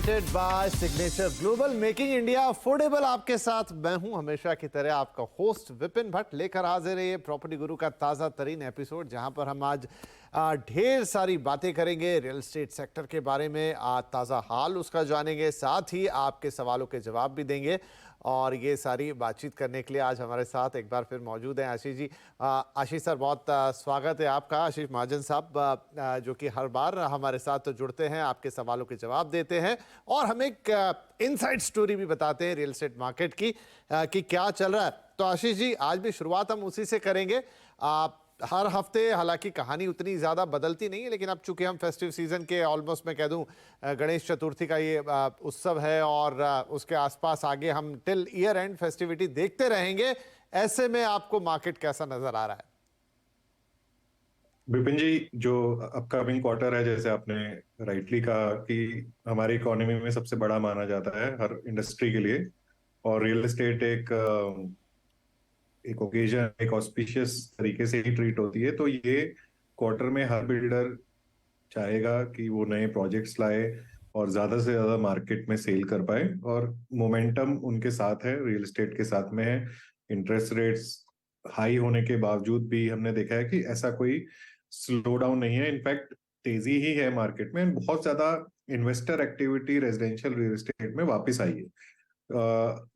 Presented by signature global, making India affordable. आपके साथ मैं हूं हमेशा की तरह आपका होस्ट विपिन भट्ट, लेकर हाजिर है ये प्रॉपर्टी गुरु का ताज़ा तरीन एपिसोड, जहां पर हम आज ढेर सारी बातें करेंगे रियल एस्टेट सेक्टर के बारे में। ताज़ा हाल उसका जानेंगे, साथ ही आपके सवालों के जवाब भी देंगे। और ये सारी बातचीत करने के लिए आज हमारे साथ एक बार फिर मौजूद हैं आशीष जी। आशीष सर, बहुत स्वागत है आपका। आशीष महाजन साहब, जो कि हर बार हमारे साथ तो जुड़ते हैं, आपके सवालों के जवाब देते हैं और हमें एक इनसाइड स्टोरी भी बताते हैं रियल एस्टेट मार्केट की, कि क्या चल रहा है। तो आशीष जी, आज भी शुरुआत हम उसी से करेंगे। हर हफ्ते हालांकि कहानी उतनी ज़्यादा बदलती नहीं है, लेकिन अब चूंकि हम फेस्टिव सीजन के ऑलमोस्ट मैं कह दूं गणेश चतुर्थी का ये उत्सव है और उसके आसपास आगे हम टिल ईयर एंड फेस्टिविटी देखते रहेंगे। ऐसे में आपको मार्केट कैसा नजर आ रहा है? विपिन जी, जो अपकमिंग क्वार्टर है, जैसे आपने राइटली कहा कि हमारी इकोनॉमी में सबसे बड़ा माना जाता है हर इंडस्ट्री के लिए, और रियल एस्टेट एक ओकेजन, एक ऑस्पिशियस तरीके से ही ट्रीट होती है। तो ये क्वार्टर में हर बिल्डर चाहेगा कि वो नए प्रोजेक्ट्स लाए और ज्यादा से ज्यादा मार्केट में सेल कर पाए, और मोमेंटम उनके साथ है, रियल एस्टेट के साथ में है। इंटरेस्ट रेट्स हाई होने के बावजूद भी हमने देखा है कि ऐसा कोई स्लो डाउन नहीं है, इनफैक्ट तेजी ही है मार्केट में। बहुत ज्यादा investor activity residential real estate में वापस आई है।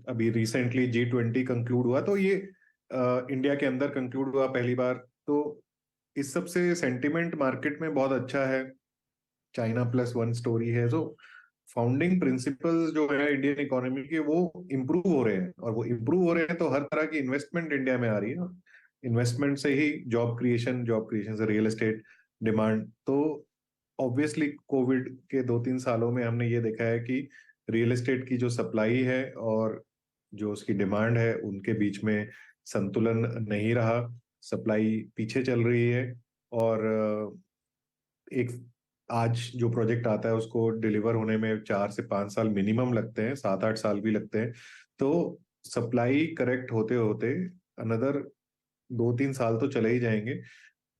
अभी रिसेंटली G20 कंक्लूड हुआ, तो ये इंडिया के अंदर कंक्लूड हुआ पहली बार। तो इस सब से सेंटिमेंट मार्केट में बहुत अच्छा है। चाइना प्लस वन स्टोरी है, जो फाउंडिंग प्रिंसिपल्स जो है इंडियन इकोनॉमी के, वो इम्प्रूव हो रहे हैं, और वो इम्प्रूव हो रहे हैं तो हर तरह की इन्वेस्टमेंट इंडिया में आ रही है। इन्वेस्टमेंट से ही जॉब क्रिएशन से रियल एस्टेट डिमांड। तो ऑब्वियसली कोविड के 2-3 सालों में हमने ये देखा है कि रियल एस्टेट की जो सप्लाई है और जो उसकी डिमांड है, उनके बीच में संतुलन नहीं रहा। सप्लाई पीछे चल रही है, और एक आज जो प्रोजेक्ट आता है उसको डिलीवर होने में 4 से 5 साल मिनिमम लगते हैं, 7-8 साल भी लगते हैं। तो सप्लाई करेक्ट होते होते अनदर 2-3 साल तो चले ही जाएंगे।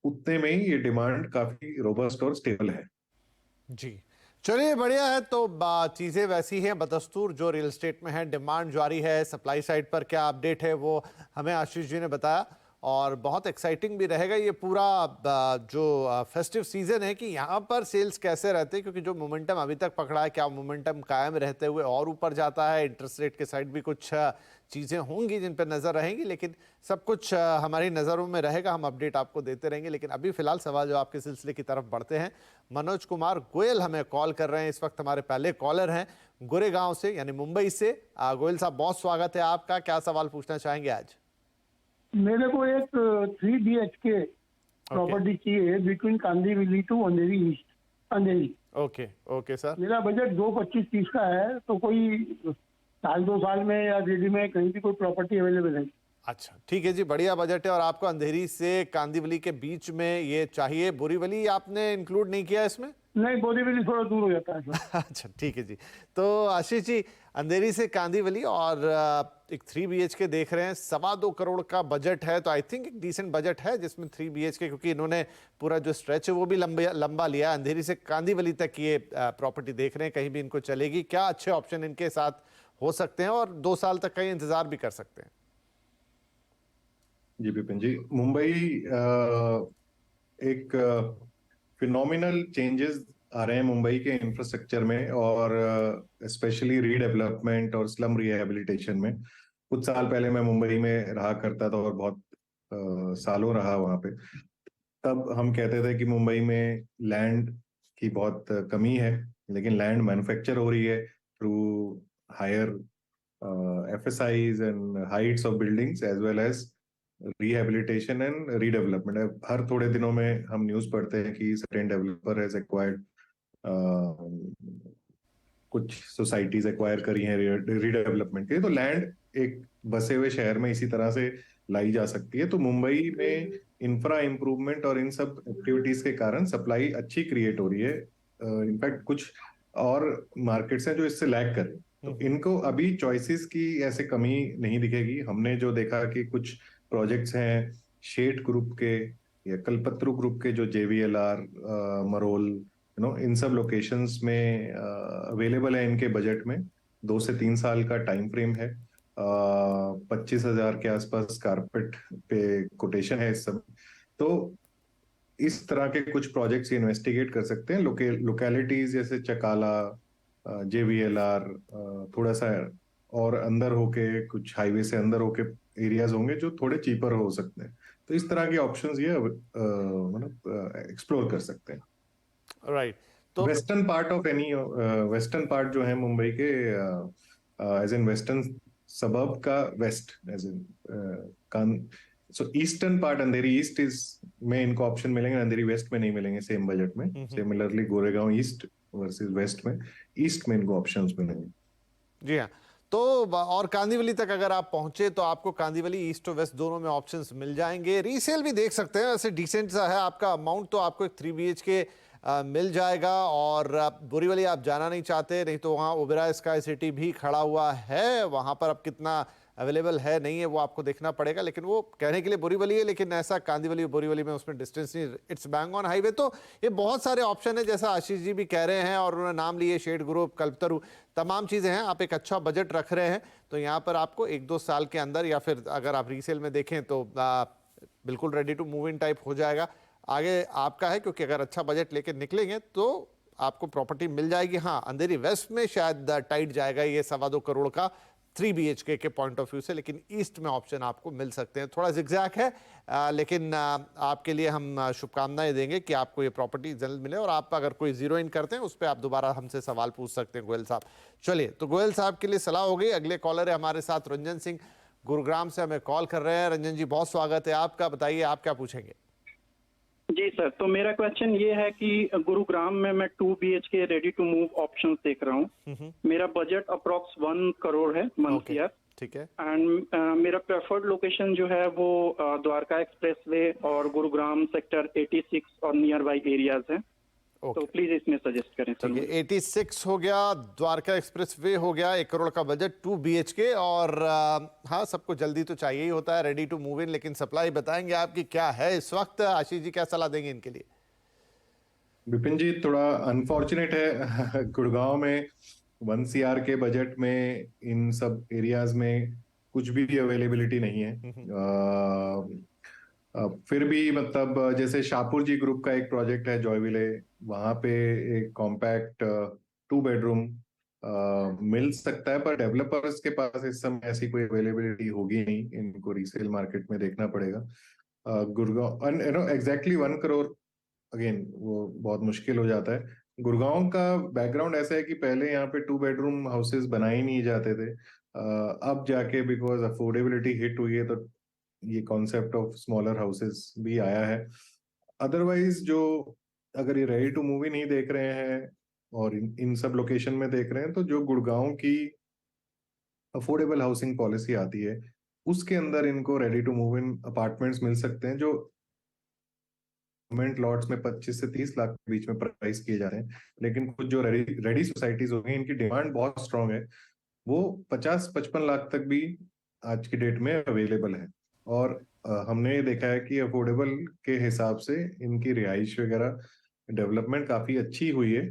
उतने में ही ये डिमांड काफी रोबस्ट और स्टेबल है। जी, चलिए बढ़िया है। तो चीज़ें वैसी हैं बदस्तूर जो रियल एस्टेट में है, डिमांड जारी है। सप्लाई साइड पर क्या अपडेट है वो हमें आशीष जी ने बताया, और बहुत एक्साइटिंग भी रहेगा ये पूरा जो फेस्टिव सीजन है, कि यहाँ पर सेल्स कैसे रहते हैं, क्योंकि जो मोमेंटम अभी तक पकड़ा है, क्या मोमेंटम कायम रहते हुए और ऊपर जाता है। इंटरेस्ट रेट के साइड भी कुछ चीज़ें होंगी जिन पर नज़र रहेंगी, लेकिन सब कुछ हमारी नज़रों में रहेगा। हम अपडेट आपको देते रहेंगे, लेकिन अभी फिलहाल सवाल जवाब के सिलसिले की तरफ बढ़ते हैं। मनोज कुमार गोयल हमें कॉल कर रहे हैं इस वक्त, हमारे पहले कॉलर हैं गोरेगांव से, यानी मुंबई से। गोयल साहब, बहुत स्वागत है आपका। क्या सवाल पूछना चाहेंगे आज? मेरे को एक 3 BHK प्रॉपर्टी चाहिए between Kandivali to Andheri east, Andheri. Okay okay sir. मेरा बजट 225-30 का है, तो कोई साल 2 साल में या दिल्ली में कहीं भी कोई प्रॉपर्टी अवेलेबल है? अच्छा, ठीक है जी, बढ़िया बजट है। और आपको अंधेरी से कांदीवली के बीच में ये चाहिए। बोरीवली आपने इंक्लूड नहीं किया इसमें? नहीं, बोरीवली थोड़ा दूर हो जाता है। अच्छा, ठीक है जी। तो आशीष जी, अंधेरी से कांदीवली और एक 3 BHK देख रहे हैं, 2.25 करोड़ का बजट है। तो आई थिंक एक डिसेंट बजट है जिसमें 3 BHK, क्योंकि इन्होंने पूरा जो स्ट्रेच है वो भी लंबा लिया। अंधेरी से कांदीवली तक ये प्रॉपर्टी देख रहे हैं, कहीं भी इनको चलेगी। क्या अच्छे ऑप्शन इनके साथ हो सकते हैं, और 2 साल तक का इंतजार भी कर सकते हैं? जी विपिन जी, मुंबई एक फिनोमिनल चेंजेस आ रहे हैं मुंबई के इंफ्रास्ट्रक्चर में, और स्पेशली रीडेवलपमेंट और स्लम रिहेबिलिटेशन में। कुछ साल पहले मैं मुंबई में रहा करता था, और बहुत सालों रहा वहां पे। तब हम कहते थे कि मुंबई में लैंड की बहुत कमी है, लेकिन लैंड मैन्युफैक्चर हो रही है through higher FSIs and heights of buildings as well as rehabilitation and redevelopment. हर थोड़े दिनों में हम न्यूज पढ़ते हैं कि सर्टेन डेवलपर हैज एक्वायर्ड, कुछ सोसाइटीज एक्वायर करी हैं रीडेवलपमेंट के लिए। तो लैंड एक बसे हुए शहर में इसी तरह से लाई जा सकती है। तो मुंबई में इंफ्रा इम्प्रूवमेंट और इन सब एक्टिविटीज के कारण सप्लाई अच्छी क्रिएट हो रही है। इनफैक्ट कुछ और मार्केट्स हैं जो इससे लैग कर रहे हैं, तो इनको अभी चॉइसेस की ऐसे कमी नहीं दिखेगी। हमने जो देखा कि कुछ प्रोजेक्ट्स हैं शेड ग्रुप के या कल्पत्रु ग्रुप के, जो JVLR, मरोल, इन सब लोकेशंस में अवेलेबल है इनके बजट में। 2 से 3 साल का टाइम फ्रेम है। 25,000 के आसपास कारपेट पे कोटेशन है इस सब। तो इस तरह के कुछ प्रोजेक्ट्स इन्वेस्टिगेट कर सकते हैं। लोकेलिटीज जैसे चकाला, JVLR, थोड़ा सा और अंदर होके, कुछ हाईवे से अंदर होके एरियाज होंगे जो थोड़े चीपर हो सकते हैं। तो इस तरह के ऑप्शंस ये मतलब एक्सप्लोर कर सकते हैं। राइट। तो western part of any western part जो है मुंबई के, एज इन वेस्टर्न सबर्ब का वेस्ट, एज इन कान। So eastern part, Andheri east is में इनको ऑप्शन मिलेंगे, अंधेरी वेस्ट में नहीं मिलेंगे सेम बजट में। Similarly Goregaon east versus west में, ईस्ट में इनको ऑप्शंस मिलेंगे। जी हाँ। तो और कांदिवली तक अगर आप पहुंचे तो आपको कांदिवली ईस्ट और वेस्ट दोनों में ऑप्शंस मिल जाएंगे। रीसेल भी देख सकते हैं, वैसे डिसेंट सा है आपका अमाउंट, तो आपको एक 3 BHK मिल जाएगा। और बोरीवली आप जाना नहीं चाहते, नहीं तो वहाँ ओबेरॉय स्काई सिटी भी खड़ा हुआ है, वहाँ पर अब कितना अवेलेबल है नहीं है वो आपको देखना पड़ेगा। लेकिन वो कहने के लिए बोरीवली है, लेकिन ऐसा कांदिवली और बोरीवली में उसमें डिस्टेंस नहीं, इट्स बैंग ऑन हाईवे। तो ये बहुत सारे ऑप्शन है, जैसा आशीष जी भी कह रहे हैं, और उन्होंने नाम लिए शेड ग्रुप, कल्पतरु, तमाम चीज़ें हैं। आप एक अच्छा बजट रख रहे हैं तो यहाँ पर आपको 1-2 साल के अंदर, या फिर अगर आप रीसेल में देखें तो बिल्कुल ready to move in type हो जाएगा। आगे आपका है, क्योंकि अगर अच्छा बजट लेकर निकलेंगे तो आपको प्रॉपर्टी मिल जाएगी। हाँ, अंधेरी वेस्ट में शायद टाइट जाएगा ये 2.25 करोड़ का 3 BHK के पॉइंट ऑफ व्यू से, लेकिन ईस्ट में ऑप्शन आपको मिल सकते हैं। थोड़ा जिगजैग है, लेकिन आपके लिए हम शुभकामनाएं देंगे कि आपको ये प्रॉपर्टी जल्द मिले। और आप अगर कोई जीरो इन करते हैं उस पर आप दोबारा हमसे सवाल पूछ सकते हैं गोयल साहब। चलिए, तो गोयल साहब के लिए सलाह हो गई। अगले कॉलर है हमारे साथ रंजन सिंह, गुरुग्राम से हमें कॉल कर रहे हैं। रंजन जी, बहुत स्वागत है आपका, बताइए आप क्या पूछेंगे। जी सर, तो मेरा क्वेश्चन ये है कि गुरुग्राम में मैं 2 BHK ready to move option देख रहा हूँ। मेरा बजट अप्रोक्स 1 करोड़ है मंथ ईयर। ठीक है। एंड मेरा प्रेफर्ड लोकेशन जो है वो द्वारका एक्सप्रेसवे और गुरुग्राम सेक्टर 86 और नियर बाई एरियाज हैं। तो प्लीज इसमें सजेस्ट करें सर। 86 हो गया, द्वारका एक्सप्रेस वे हो गया, 1 करोड़ का बजट, 2 BHK। और हाँ, सबको जल्दी तो चाहिए ही होता है, रेडी टू मूव इन, लेकिन सप्लाई बताएंगे आपकी क्या है इस वक्त। आशीष जी क्या सलाह देंगे इनके लिए। विपिन जी, थोड़ा अनफॉर्चुनेट है गुड़गांव में 1 CR के बजट में इन सब एरियाज में कुछ भी अवेलेबिलिटी नहीं है। फिर भी मतलब जैसे शाहपुर जी ग्रुप का एक प्रोजेक्ट है जॉयविले, वहां पे एक कॉम्पैक्ट 2 बेडरूम मिल सकता है, पर डेवलपर्स के पास इस समय ऐसी कोई अवेलेबिलिटी होगी नहीं, इनको रीसेल मार्केट में देखना पड़ेगा। गुड़गांव एग्जैक्टली 1 करोड़ अगेन वो बहुत मुश्किल हो जाता है। गुड़गांव का बैकग्राउंड ऐसा है कि पहले यहाँ पे 2 बेडरूम हाउसेस बनाए ही नहीं जाते थे। अब जाके बिकॉज अफोर्डेबिलिटी हिट हुई है तो ये कॉन्सेप्ट ऑफ स्मॉलर हाउसेस भी आया है। अदरवाइज जो अगर ये रेडी टू मूव नहीं देख रहे हैं और इन सब लोकेशन में देख रहे हैं, तो जो गुड़गांव की अफोर्डेबल हाउसिंग पॉलिसी आती है उसके अंदर इनको ready to move in apartments मिल सकते हैं, जो गवर्नमेंट लॉट्स में 25 से 30 लाख के बीच में प्राइस किए जा रहे हैं। लेकिन कुछ जो रेडी सोसाइटीज हो गई, इनकी डिमांड बहुत स्ट्रांग है, वो 50-55 लाख तक भी आज की डेट में अवेलेबल है। और हमने ये देखा है कि अफोर्डेबल के हिसाब से इनकी रिहाइश वगैरह डेवलपमेंट काफी अच्छी हुई है।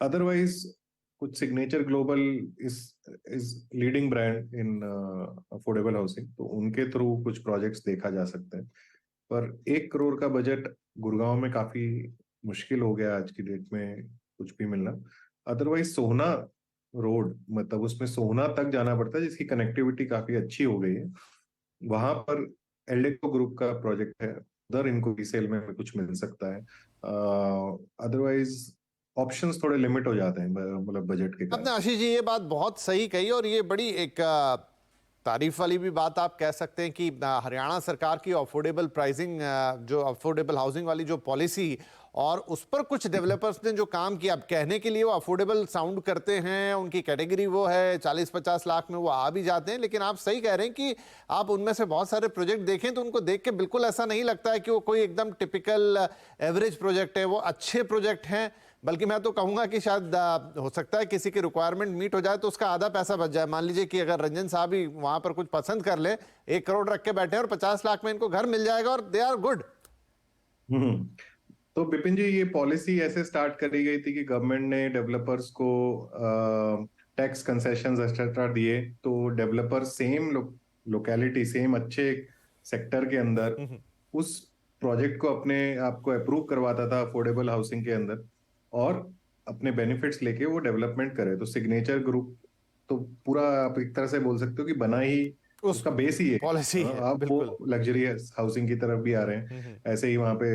अदरवाइज कुछ signature global is leading brand in affordable housing, तो उनके थ्रू कुछ प्रोजेक्ट्स देखा जा सकता है। पर 1 करोड़ का बजट गुड़गांव में काफी मुश्किल हो गया आज की डेट में कुछ भी मिलना। अदरवाइज सोहना रोड, मतलब उसमें सोहना तक जाना पड़ता है, जिसकी कनेक्टिविटी काफी अच्छी हो गई है। वहां पर एल्डेको ग्रुप का प्रोजेक्ट है, उधर इनको रीसेल में कुछ मिल सकता है। अदरवाइज ऑप्शंस थोड़े लिमिट हो जाते हैं मतलब बजट के कारण। अपने आशीष जी ये बात बहुत सही कही, और ये बड़ी एक तारीफ वाली भी बात आप कह सकते हैं कि हरियाणा सरकार की अफोर्डेबल प्राइसिंग, जो अफोर्डेबल हाउसिंग वाली जो पॉलिसी, और उस पर कुछ डेवलपर्स ने जो काम किया, अब कहने के लिए वो अफोर्डेबल साउंड करते हैं, उनकी कैटेगरी वो है 40-50 लाख में वो आ भी जाते हैं। लेकिन आप सही कह रहे हैं कि आप उनमें से बहुत सारे प्रोजेक्ट देखें तो उनको देख के बिल्कुल ऐसा नहीं लगता है कि वो कोई एकदम टिपिकल एवरेज प्रोजेक्ट है, वो अच्छे प्रोजेक्ट हैं। बल्कि मैं तो कहूंगा कि शायद हो सकता है किसी की रिक्वायरमेंट मीट हो जाए तो उसका आधा पैसा बच जाए। मान लीजिए कि अगर रंजन साहब ही वहां पर कुछ पसंद कर ले, 1 करोड़ रख के बैठे और 50 लाख में इनको घर मिल जाएगा और दे आर गुड। तो विपिन जी, ये पॉलिसी ऐसे स्टार्ट करी गई थी कि गवर्नमेंट ने डेवलपर्स को टैक्स कंसेशंस एक्सेट्रा दिए, तो डेवलपर सेम लोकेलिटी, सेम अच्छे सेक्टर के अंदर उस प्रोजेक्ट को अपने आप को अप्रूव करवाता था अफोर्डेबल हाउसिंग के अंदर, और अपने बेनिफिट्स लेके वो डेवलपमेंट करे। तो सिग्नेचर ग्रुप तो पूरा आप एक तरह से बोल सकते हो कि बना ही उसका बेस ही है। पॉलिसी है, आप बिल्कुल। वो लग्जरियस हाउसिंग की तरफ भी आ रहे हैं। ऐसे ही वहां पे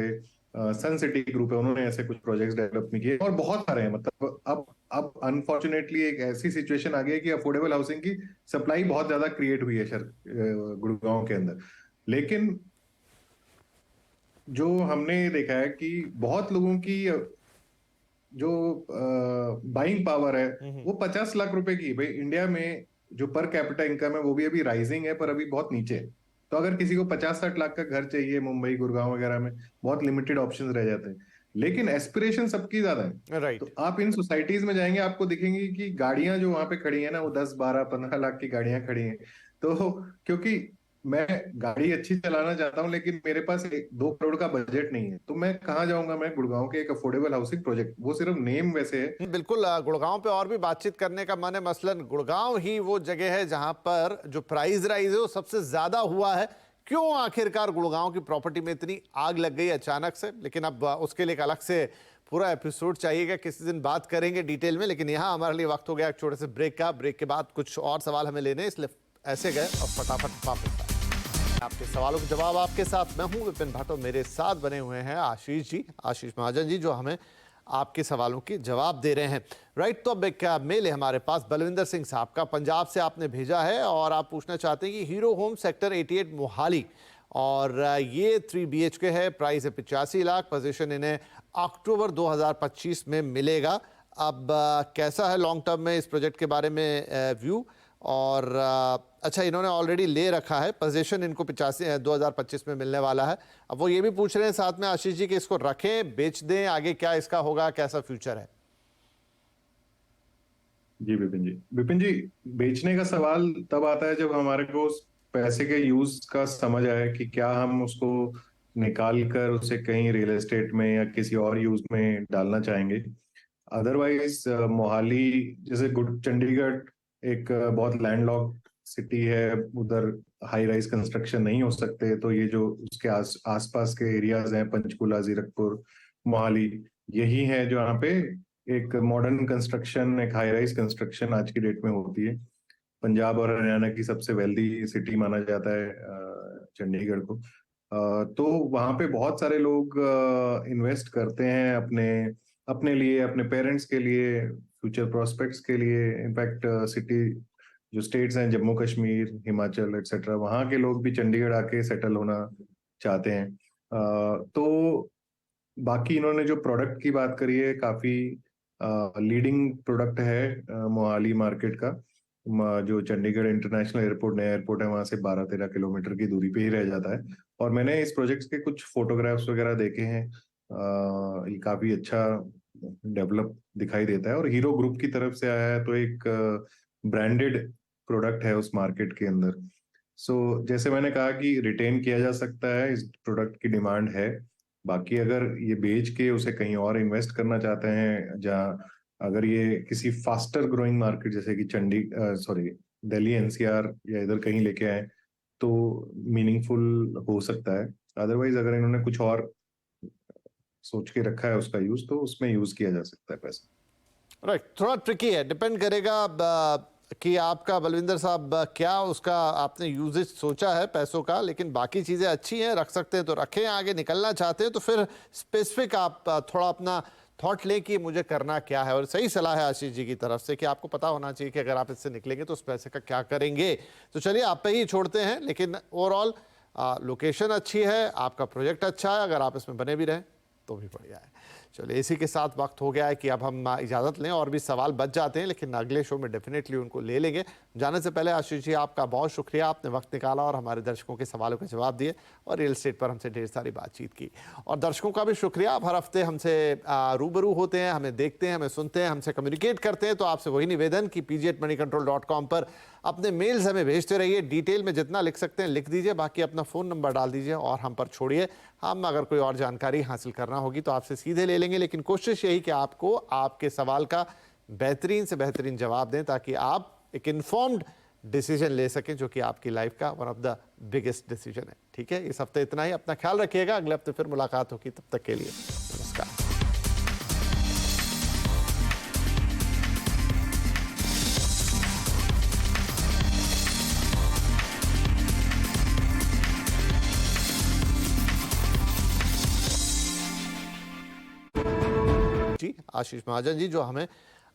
सन सिटी ग्रुप है, उन्होंने ऐसे कुछ प्रोजेक्ट्स डेवलप नहीं किए, और बहुत सारे हैं। मतलब अब अनफॉर्चुनेटली एक ऐसी सिचुएशन आ गई है कि अफोर्डेबल हाउसिंग की सप्लाई बहुत ज्यादा क्रिएट हुई है गुड़गांव के अंदर। लेकिन जो हमने देखा है कि बहुत लोगों की जो बाइंग पावर है वो 50 लाख रुपए की है। भाई, इंडिया में जो पर कैपिटा इनकम है वो भी अभी राइजिंग है, पर अभी बहुत नीचे है। तो अगर किसी को 50-60 लाख का घर चाहिए मुंबई गुड़गांव वगैरह में, बहुत लिमिटेड ऑप्शंस रह जाते हैं। लेकिन एस्पिरेशन सबकी ज्यादा है। राइट। तो आप इन सोसाइटीज में जाएंगे, आपको दिखेंगी कि गाड़ियां जो वहां पे खड़ी है ना, वो 10-12-15 लाख की गाड़ियां खड़ी हैं। तो क्योंकि मैं गाड़ी अच्छी चलाना चाहता हूँ, लेकिन मेरे पास 2 करोड़ का बजट नहीं है, तो मैं कहाँ जाऊंगा? मैं गुड़गांव के एक अफोर्डेबल हाउसिंग प्रोजेक्ट, वो सिर्फ नेम वैसे है। बिल्कुल, गुड़गांव पे और भी बातचीत करने का मन है। मसलन गुड़गांव ही वो जगह है जहां पर जो प्राइस राइज है वो सबसे ज्यादा हुआ है। क्यों आखिरकार गुड़गांव की प्रॉपर्टी में इतनी आग लग गई अचानक से? लेकिन अब उसके लिए एक अलग से पूरा एपिसोड चाहिएगा, किसी दिन बात करेंगे डिटेल में। लेकिन यहाँ हमारे लिए वक्त हो गया एक छोटे से ब्रेक का। ब्रेक के बाद कुछ और सवाल हमें लेने, इसलिए ऐसे गए और फटाफट वापस आए। आपके सवालों के जवाब आपके साथ मैं हूं विपिन भट्ट, और मेरे साथ बने हुए हैं आशीष जी, आशीष महाजन जी, जो हमें आपके सवालों के जवाब दे रहे हैं। राइट, तो अब एक मेल है हमारे पास बलविंदर सिंह साहब का, पंजाब से आपने भेजा है, और आप पूछना चाहते हैं कि हीरो होम सेक्टर 88 मोहाली, और ये 3 BHK है, प्राइस है 85 लाख, पोजीशन इन्हें अक्टूबर 2025 में मिलेगा। अब कैसा है लॉन्ग टर्म में इस प्रोजेक्ट के बारे में व्यू? और अच्छा, इन्होंने ऑलरेडी ले रखा है, पोजीशन इनको 2025 में मिलने वाला है। अब वो ये भी पूछ रहे हैं साथ में आशीष जी कि इसको रखें, बेच दें, आगे क्या इसका होगा, कैसा फ्यूचर है? जी विपिन जी, बेचने का सवाल तब आता है जब हमारे को उस पैसे के यूज का समझ आए कि क्या हम उसको निकाल कर उसे कहीं रियल एस्टेट में या किसी और यूज में डालना चाहेंगे। अदरवाइज मोहाली जैसे चंडीगढ़ एक बहुत लैंडलॉक्ड सिटी है, उधर हाई राइज कंस्ट्रक्शन नहीं हो सकते। तो ये जो उसके आसपास के एरियाज हैं, पंचकुला, जीरकपुर, मोहाली, यही है जो यहाँ पे एक मॉडर्न कंस्ट्रक्शन, एक हाई राइज कंस्ट्रक्शन आज की डेट में होती है। पंजाब और हरियाणा की सबसे वेल्दी सिटी माना जाता है चंडीगढ़ को। तो वहाँ पे बहुत सारे लोग इन्वेस्ट करते हैं अपने लिए, अपने पेरेंट्स के लिए, फ्यूचर प्रोस्पेक्ट्स के लिए। इनफैक्ट सिटी जो स्टेट्स हैं, जम्मू कश्मीर, हिमाचल एक्सेट्रा, वहाँ के लोग भी चंडीगढ़ आके सेटल होना चाहते हैं। तो बाकी इन्होंने जो प्रोडक्ट की बात करी है, काफी लीडिंग प्रोडक्ट है मोहाली मार्केट का। जो चंडीगढ़ इंटरनेशनल एयरपोर्ट, नया एयरपोर्ट है, वहां से 12-13 किलोमीटर की दूरी पे ही रह जाता है। और मैंने इस प्रोजेक्ट के कुछ फोटोग्राफ्स वगैरह देखे हैं। ये काफी अच्छा डेवलप दिखाई देता है, और हीरो ग्रुप की तरफ से आया है, तो एक ब्रांडेड प्रोडक्ट है उस मार्केट के अंदर। सो जैसे मैंने कहा कि रिटेन किया जा सकता है, इस प्रोडक्ट की डिमांड है। बाकी अगर ये बेच के उसे कहीं और इन्वेस्ट करना चाहते हैं, जहाँ अगर ये किसी फास्टर ग्रोइंग मार्केट जैसे कि दिल्ली NCR या इधर कहीं लेके आए, तो मीनिंगफुल हो सकता है। अदरवाइज अगर इन्होंने कुछ और सोच के रखा है उसका यूज, तो उसमें यूज किया जा सकता है पैसा। राइट, थोड़ा ट्रिकी है, डिपेंड करेगा कि आपका बलविंदर साहब क्या उसका आपने यूजेज सोचा है पैसों का। लेकिन बाकी चीज़ें अच्छी हैं, रख सकते हैं तो रखें, आगे निकलना चाहते हैं तो फिर स्पेसिफिक आप थोड़ा अपना थॉट लें कि मुझे करना क्या है। और सही सलाह है आशीष जी की तरफ से कि आपको पता होना चाहिए कि अगर आप इससे निकलेंगे तो उस पैसे का क्या करेंगे। तो चलिए आप पे ही छोड़ते हैं, लेकिन ओवरऑल लोकेशन अच्छी है, आपका प्रोजेक्ट अच्छा है, अगर आप इसमें बने भी रहें तो भी बढ़िया है। चलिए, इसी के साथ वक्त हो गया है कि अब हम इजाज़त लें। और भी सवाल बच जाते हैं, लेकिन अगले शो में डेफिनेटली उनको ले लेंगे। जाने से पहले आशीष जी, आपका बहुत शुक्रिया, आपने वक्त निकाला और हमारे दर्शकों के सवालों के जवाब दिए और रियल एस्टेट पर हमसे ढेर सारी बातचीत की। और दर्शकों का भी शुक्रिया, आप हर हफ्ते हमसे रूबरू होते हैं, हमें देखते हैं, हमें सुनते हैं, हमसे कम्युनिकेट करते हैं। तो आपसे वही निवेदन कि pg@moneycontrol.com पर अपने मेल्स हमें भेजते रहिए। डिटेल में जितना लिख सकते हैं लिख दीजिए, बाकी अपना फ़ोन नंबर डाल दीजिए और हम पर छोड़िए। हम अगर कोई और जानकारी हासिल करना होगी तो आपसे सीधे ले लेंगे, लेकिन कोशिश यही कि आपको आपके सवाल का बेहतरीन से बेहतरीन जवाब दें ताकि आप एक इन्फॉर्म्ड डिसीजन ले सकें, जो कि आपकी लाइफ का one of the biggest decision है। ठीक है, इस हफ्ते इतना ही। अपना ख्याल रखिएगा, अगले हफ्ते फिर मुलाकात होगी। तब तक के लिए नमस्कार। जी आशीष महाजन जी, जो हमें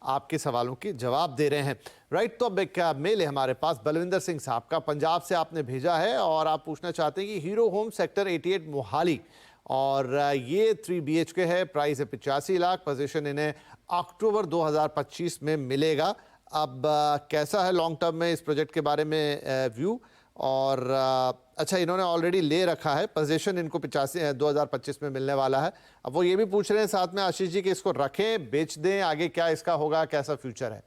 आपके सवालों के जवाब दे रहे हैं। राइट, तो अब एक मेल है हमारे पास बलविंदर सिंह साहब का, पंजाब से आपने भेजा है और आप पूछना चाहते हैं कि हीरो होम सेक्टर 88 मोहाली, और ये 3 BHK है, प्राइस है 85 लाख, पोजीशन इन्हें अक्टूबर 2025 में मिलेगा। अब कैसा है लॉन्ग टर्म में इस प्रोजेक्ट के बारे में व्यू, और अच्छा इन्होंने ऑलरेडी ले रखा है, पोजीशन इनको 2025 में मिलने वाला है। अब वो ये भी पूछ रहे हैं साथ में आशीष जी कि इसको रखें, बेच दें, आगे क्या इसका होगा, कैसा फ्यूचर है?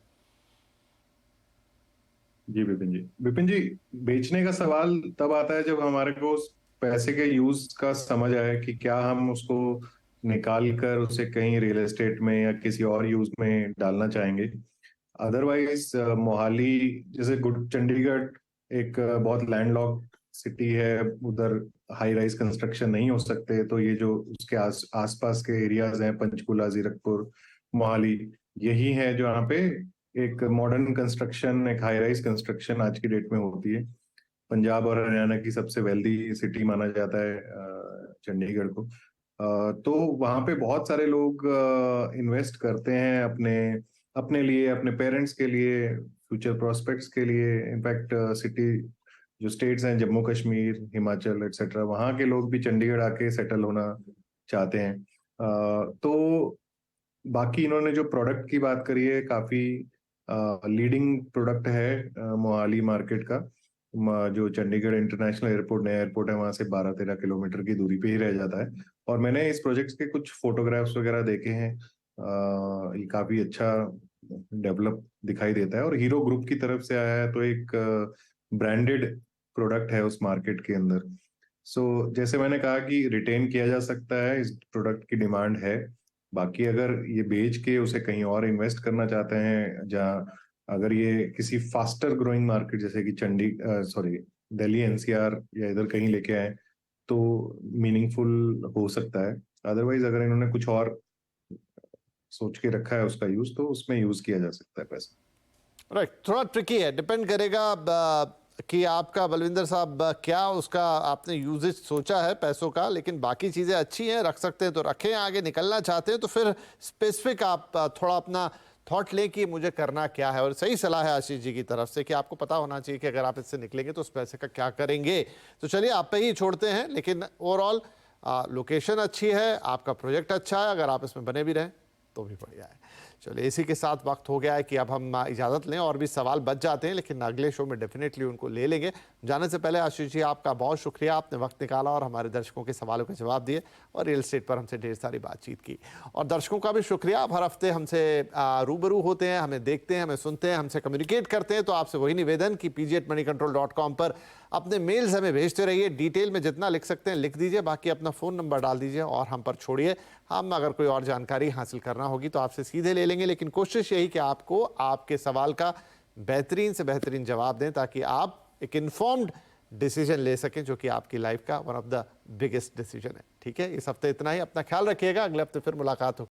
जी विपिन जी, बेचने का सवाल तब आता है जब हमारे को उस पैसे के यूज का समझ आए कि क्या हम उसको निकाल कर उसे कहीं रियल एस्टेट में या किसी और यूज में डालना चाहेंगे। अदरवाइज मोहाली जैसे गुड चंडीगढ़ एक बहुत लैंडलॉक्ड सिटी है, उधर हाई राइज कंस्ट्रक्शन नहीं हो सकते, तो ये जो उसके आसपास के एरियाज हैं, पंचकुला, जीरकपुर, मोहाली, यही है जो यहाँ पे एक मॉडर्न कंस्ट्रक्शन, एक हाई राइज कंस्ट्रक्शन आज की डेट में होती है। पंजाब और हरियाणा की सबसे वेल्दी सिटी माना जाता है चंडीगढ़ को। तो वहाँ पे बहुत सारे लोग इन्वेस्ट करते हैं अपने लिए, अपने पेरेंट्स के लिए, फ्यूचर प्रोस्पेक्ट्स के लिए। इनफैक्ट सिटी जो स्टेट्स हैं, जम्मू कश्मीर, हिमाचल एक्सेट्रा, वहाँ के लोग भी चंडीगढ़ आके सेटल होना चाहते हैं। तो बाकी इन्होंने जो प्रोडक्ट की बात करी है, काफी लीडिंग प्रोडक्ट है मोहाली मार्केट का। जो चंडीगढ़ इंटरनेशनल एयरपोर्ट, नया एयरपोर्ट है, वहां से 12-13 किलोमीटर की दूरी पे ही रह जाता है। और मैंने इस प्रोजेक्ट के कुछ फोटोग्राफ्स वगैरह देखे हैं, ये काफी अच्छा डेवलप दिखाई देता है और हीरो ग्रुप की तरफ से आया है, तो एक ब्रांडेड प्रोडक्ट है उस मार्केट के अंदर। सो जैसे मैंने कहा कि रिटेन किया जा सकता है, इस प्रोडक्ट की डिमांड है। बाकी अगर ये बेच के उसे कहीं और इन्वेस्ट करना चाहते हैं, जहाँ अगर ये किसी फास्टर ग्रोइंग मार्केट जैसे कि दिल्ली एनसीआर या इधर कहीं लेके आए तो मीनिंगफुल हो सकता है। अदरवाइज अगर इन्होंने कुछ और सोच के रखा है उसका यूज, तो उसमें यूज किया जा सकता है पैसा। राइट, थोड़ा ट्रिकी है, डिपेंड करेगा कि आपका बलविंदर साहब क्या उसका आपने यूजेज सोचा है पैसों का, लेकिन बाकी चीज़ें अच्छी हैं, रख सकते हैं तो रखें, आगे निकलना चाहते हैं तो फिर स्पेसिफिक आप थोड़ा अपना थॉट लें कि मुझे करना क्या है। और सही सलाह है आशीष जी की तरफ से कि आपको पता होना चाहिए कि अगर आप इससे निकलेंगे तो उस पैसे का क्या करेंगे। तो चलिए आप पे ही छोड़ते हैं, लेकिन ओवरऑल लोकेशन अच्छी है, आपका प्रोजेक्ट अच्छा है, अगर आप इसमें बने भी रहें तो भी बढ़िया है। चलिए इसी के साथ वक्त हो गया है कि अब हम इजाज़त लें, और भी सवाल बच जाते हैं लेकिन अगले शो में डेफिनेटली उनको ले लेंगे। जाने से पहले आशीष जी आपका बहुत शुक्रिया, आपने वक्त निकाला और हमारे दर्शकों के सवालों के जवाब दिए और रियल एस्टेट पर हमसे ढेर सारी बातचीत की। और दर्शकों का भी शुक्रिया, आप हर हफ्ते हमसे रूबरू होते हैं, हमें देखते हैं, हमें सुनते हैं, हमसे कम्युनिकेट करते हैं। तो आपसे वही निवेदन कि pg@moneycontrol.com पर अपने मेल्स हमें भेजते रहिए, डिटेल में जितना लिख सकते हैं लिख दीजिए, बाकी अपना फ़ोन नंबर डाल दीजिए और हम पर छोड़िए। हम अगर कोई और जानकारी हासिल करना होगी तो आपसे सीधे ले लेंगे, लेकिन कोशिश यही कि आपको आपके सवाल का बेहतरीन से बेहतरीन जवाब दें ताकि आप एक इन्फॉर्म्ड डिसीजन ले सकें, जो कि आपकी लाइफ का one of the biggest decision है। ठीक है, इस हफ्ते इतना ही। अपना ख्याल रखिएगा, अगले हफ्ते फिर मुलाकात होगी।